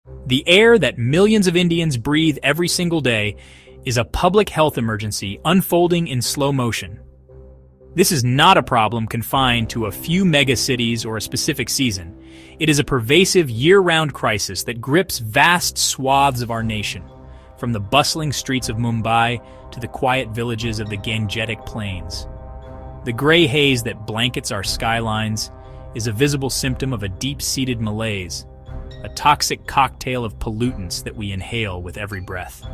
The air that millions of Indians breathe every single day is a public health emergency unfolding in slow motion. This is not a problem confined to a few megacities or a specific season. It is a pervasive year-round crisis that grips vast swaths of our nation, from the bustling streets of Mumbai to the quiet villages of the Gangetic Plains. The gray haze that blankets our skylines is a visible symptom of a deep-seated malaise, a toxic cocktail of pollutants that we inhale with every breath.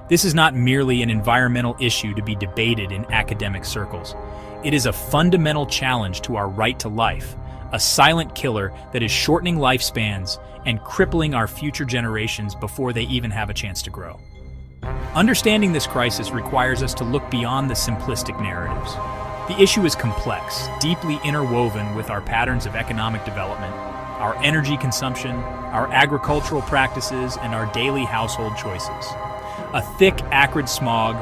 This is not merely an environmental issue to be debated in academic circles. It is a fundamental challenge to our right to life, a silent killer that is shortening lifespans and crippling our future generations before they even have a chance to grow. Understanding this crisis requires us to look beyond the simplistic narratives. The issue is complex, deeply interwoven with our patterns of economic development, our energy consumption, our agricultural practices, and our daily household choices. A thick, acrid smog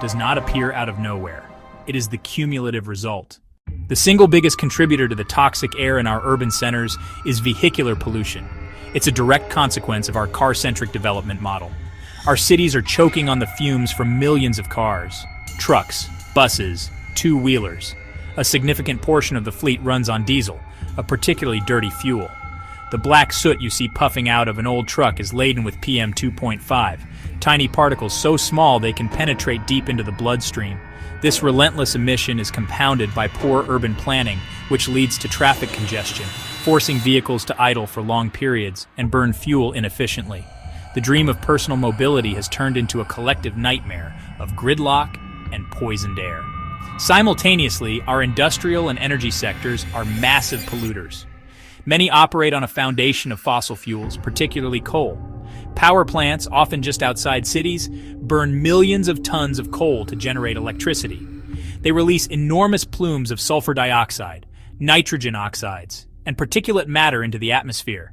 does not appear out of nowhere. It is the cumulative result. The single biggest contributor to the toxic air in our urban centers is vehicular pollution. It's a direct consequence of our car-centric development model. Our cities are choking on the fumes from millions of cars, trucks, buses, two-wheelers. A significant portion of the fleet runs on diesel, a particularly dirty fuel. The black soot you see puffing out of an old truck is laden with PM 2.5, tiny particles so small they can penetrate deep into the bloodstream. This relentless emission is compounded by poor urban planning, which leads to traffic congestion, forcing vehicles to idle for long periods and burn fuel inefficiently. The dream of personal mobility has turned into a collective nightmare of gridlock and poisoned air. Simultaneously, our industrial and energy sectors are massive polluters. Many operate on a foundation of fossil fuels, particularly coal. Power plants, often just outside cities, burn millions of tons of coal to generate electricity. They release enormous plumes of sulfur dioxide, nitrogen oxides, and particulate matter into the atmosphere.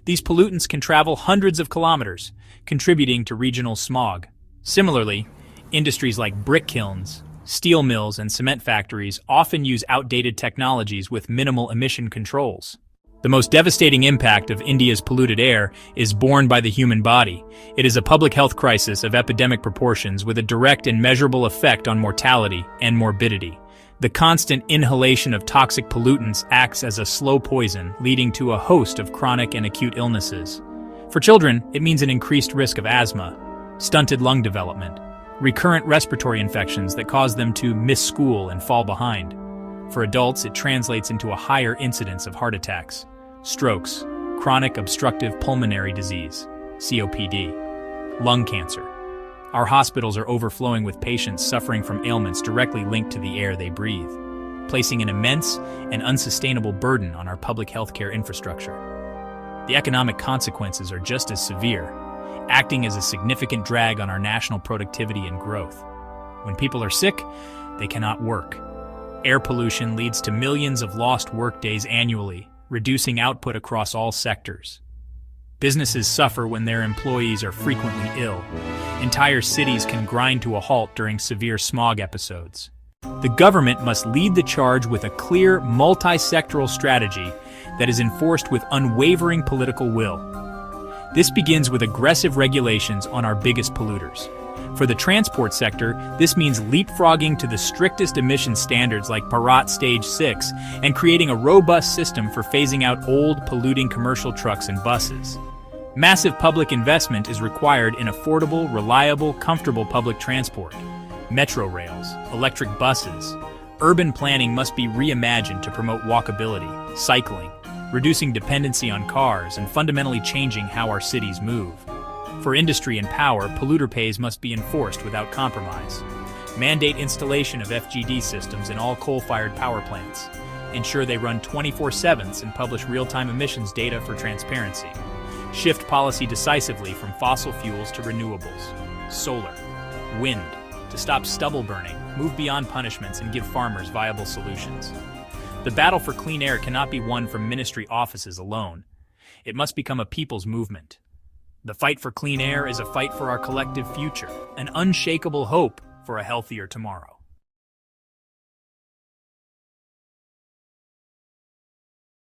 These pollutants can travel hundreds of kilometers, contributing to regional smog. Similarly, industries like brick kilns, steel mills, and cement factories often use outdated technologies with minimal emission controls. The most devastating impact of India's polluted air is borne by the human body. It is a public health crisis of epidemic proportions with a direct and measurable effect on mortality and morbidity. The constant inhalation of toxic pollutants acts as a slow poison, leading to a host of chronic and acute illnesses. For children, it means an increased risk of asthma, stunted lung development, recurrent respiratory infections that cause them to miss school and fall behind. For adults, it translates into a higher incidence of heart attacks, strokes, chronic obstructive pulmonary disease, COPD, lung cancer. Our hospitals are overflowing with patients suffering from ailments directly linked to the air they breathe, placing an immense and unsustainable burden on our public healthcare infrastructure. The economic consequences are just as severe, acting as a significant drag on our national productivity and growth. When people are sick, they cannot work. Air pollution leads to millions of lost workdays annually, reducing output across all sectors. Businesses suffer when their employees are frequently ill. Entire cities can grind to a halt during severe smog episodes. The government must lead the charge with a clear, multi-sectoral strategy that is enforced with unwavering political will. This begins with aggressive regulations on our biggest polluters. For the transport sector, this means leapfrogging to the strictest emission standards like Bharat Stage 6 and creating a robust system for phasing out old, polluting commercial trucks and buses. Massive public investment is required in affordable, reliable, comfortable public transport. Metro rails, electric buses. Urban planning must be reimagined to promote walkability, cycling, reducing dependency on cars, and fundamentally changing how our cities move. For industry and power, polluter pays must be enforced without compromise. Mandate installation of FGD systems in all coal-fired power plants. Ensure they run 24/7 and publish real-time emissions data for transparency. Shift policy decisively from fossil fuels to renewables, solar, wind, to stop stubble burning, move beyond punishments, and give farmers viable solutions. The battle for clean air cannot be won from ministry offices alone. It must become a people's movement. The fight for clean air is a fight for our collective future, an unshakable hope for a healthier tomorrow.